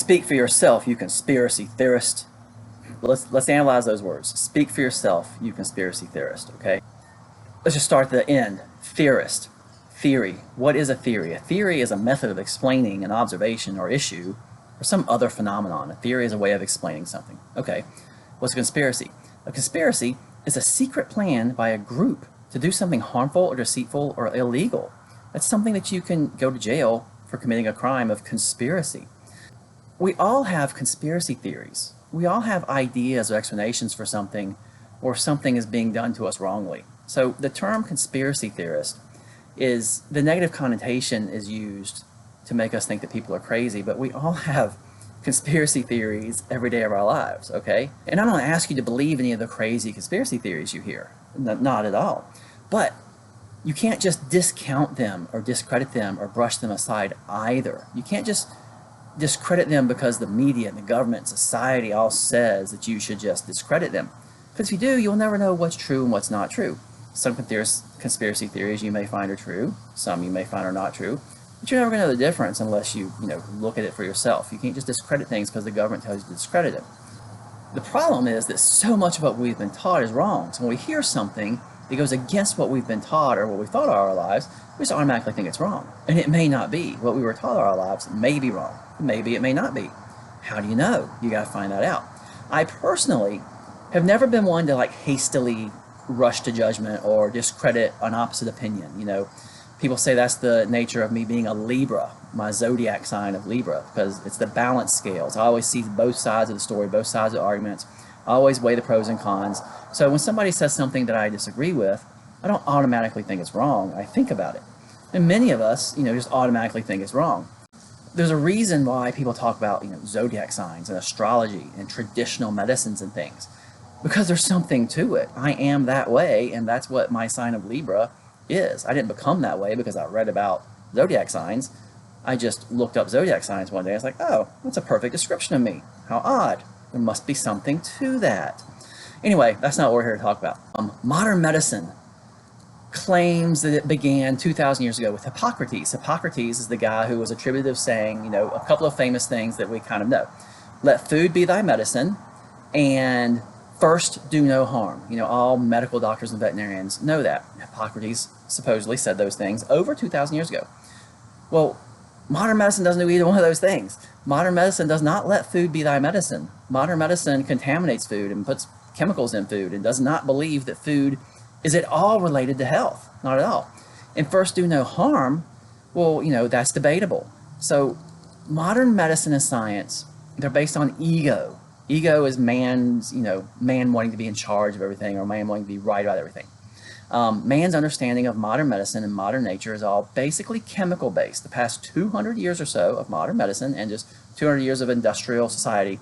Speak for yourself, you conspiracy theorist. Let's analyze those words. Speak for yourself, you conspiracy theorist, okay? Let's just start at the end. Theorist. Theory. What is a theory? A theory is a method of explaining an observation or issue or some other phenomenon. A theory is a way of explaining something. Okay, what's a conspiracy? A conspiracy is a secret plan by a group to do something harmful or deceitful or illegal. That's something that you can go to jail for committing a crime of conspiracy. We all have conspiracy theories. We all have ideas or explanations for something, or something is being done to us wrongly. So the term conspiracy theorist is, the negative connotation is used to make us think that people are crazy, but we all have conspiracy theories every day of our lives, okay? And I don't ask you to believe any of the crazy conspiracy theories you hear, not at all. But you can't just discount them or discredit them or brush them aside either. You can't just discredit them because the media and the government and society all says that you should just discredit them. Because if you do, you'll never know what's true and what's not true. Some conspiracy theories you may find are true, some you may find are not true, but you're never going to know the difference unless you look at it for yourself. You can't just discredit things because the government tells you to discredit them. The problem is that so much of what we've been taught is wrong. So when we hear something that goes against what we've been taught or what we thought all our lives, we just automatically think it's wrong. And it may not be. What we were taught all our lives may be wrong. Maybe it may not be. How do you know? You got to find that out. I personally have never been one to hastily rush to judgment or discredit an opposite opinion. People say that's the nature of me being a Libra, my zodiac sign of Libra, because it's the balance scales. I always see both sides of the story, both sides of the arguments. I always weigh the pros and cons. So when somebody says something that I disagree with, I don't automatically think it's wrong. I think about it. And many of us, just automatically think it's wrong. There's a reason why people talk about, zodiac signs and astrology and traditional medicines and things, because there's something to it. I am that way, and that's what my sign of Libra is. I didn't become that way because I read about zodiac signs. I just looked up zodiac signs one day. I was like, oh, that's a perfect description of me. How odd. There must be something to that. Anyway, that's not what we're here to talk about. Modern medicine claims that it began 2,000 years ago with Hippocrates. Hippocrates is the guy who was attributed of saying, a couple of famous things that we kind of know. Let food be thy medicine, and first do no harm. All medical doctors and veterinarians know that. Hippocrates supposedly said those things over 2,000 years ago. Well, modern medicine doesn't do either one of those things. Modern medicine does not let food be thy medicine. Modern medicine contaminates food and puts chemicals in food and does not believe that food is at all related to health. Not at all. And first do no harm, well, that's debatable. So modern medicine and science, they're based on ego. Ego is man's, man wanting to be in charge of everything, or man wanting to be right about everything. Man's understanding of modern medicine and modern nature is all basically chemical based. The past 200 years or so of modern medicine and just 200 years of industrial society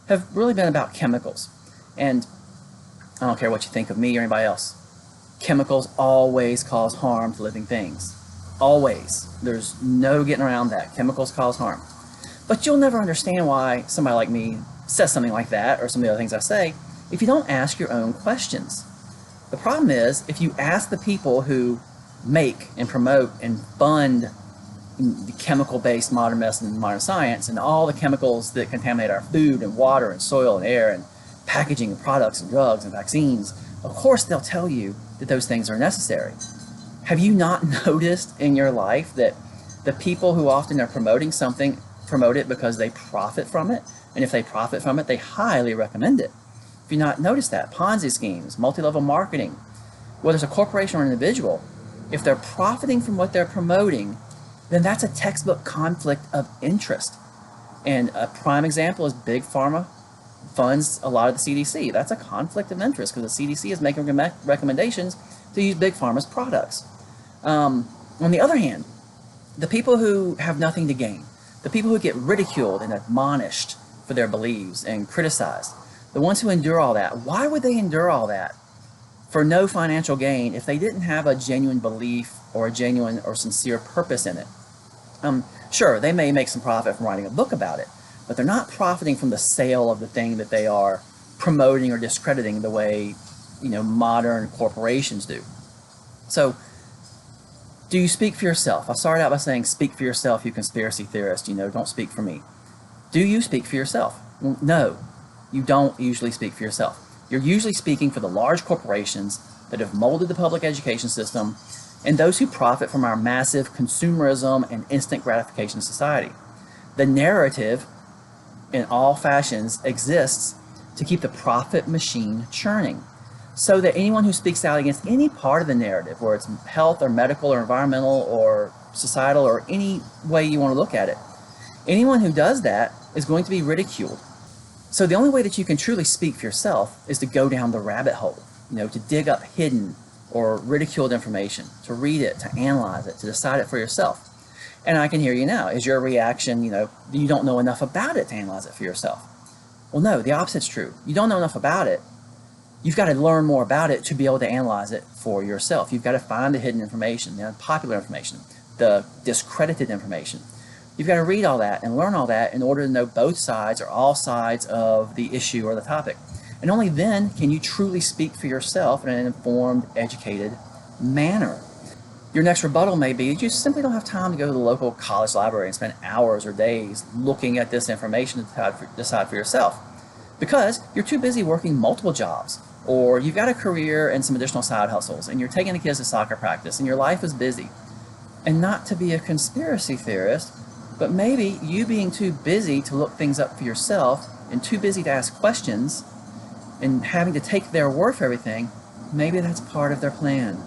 have really been about chemicals. And I don't care what you think of me or anybody else. Chemicals always cause harm to living things. Always. There's no getting around that. Chemicals cause harm. But you'll never understand why somebody like me says something like that, or some of the other things I say, if you don't ask your own questions. The problem is, if you ask the people who make and promote and fund the chemical-based modern medicine and modern science and all the chemicals that contaminate our food and water and soil and air and packaging and products and drugs and vaccines, of course they'll tell you that those things are necessary. Have you not noticed in your life that the people who often are promoting something promote it because they profit from it? And if they profit from it, they highly recommend it. If you not noticed that, Ponzi schemes, multi-level marketing, whether it's a corporation or an individual, if they're profiting from what they're promoting, then that's a textbook conflict of interest. And a prime example is Big Pharma funds a lot of the CDC. That's a conflict of interest because the CDC is making recommendations to use Big Pharma's products. On the other hand, the people who have nothing to gain, the people who get ridiculed and admonished for their beliefs and criticized, the ones who endure all that, why would they endure all that for no financial gain if they didn't have a genuine belief or a genuine or sincere purpose in it? Sure, they may make some profit from writing a book about it, but they're not profiting from the sale of the thing that they are promoting or discrediting the way modern corporations do. So, do you speak for yourself? I started out by saying speak for yourself, you conspiracy theorist. Don't speak for me. Do you speak for yourself? Well, no, you don't usually speak for yourself. You're usually speaking for the large corporations that have molded the public education system and those who profit from our massive consumerism and instant gratification society. The narrative in all fashions exists to keep the profit machine churning, so that anyone who speaks out against any part of the narrative, where it's health or medical or environmental or societal or any way you want to look at it, anyone who does that is going to be ridiculed. So the only way that you can truly speak for yourself is to go down the rabbit hole, to dig up hidden or ridiculed information, to read it, to analyze it, to decide it for yourself. And I can hear you now. Is your reaction, you don't know enough about it to analyze it for yourself? Well, no, the opposite's true. You don't know enough about it. You've got to learn more about it to be able to analyze it for yourself. You've got to find the hidden information, the unpopular information, the discredited information. You've got to read all that and learn all that in order to know both sides or all sides of the issue or the topic. And only then can you truly speak for yourself in an informed, educated manner. Your next rebuttal may be you just simply don't have time to go to the local college library and spend hours or days looking at this information to decide for yourself, because you're too busy working multiple jobs, or you've got a career and some additional side hustles, and you're taking the kids to soccer practice, and your life is busy. And not to be a conspiracy theorist, but maybe you being too busy to look things up for yourself and too busy to ask questions and having to take their word for everything, maybe that's part of their plan.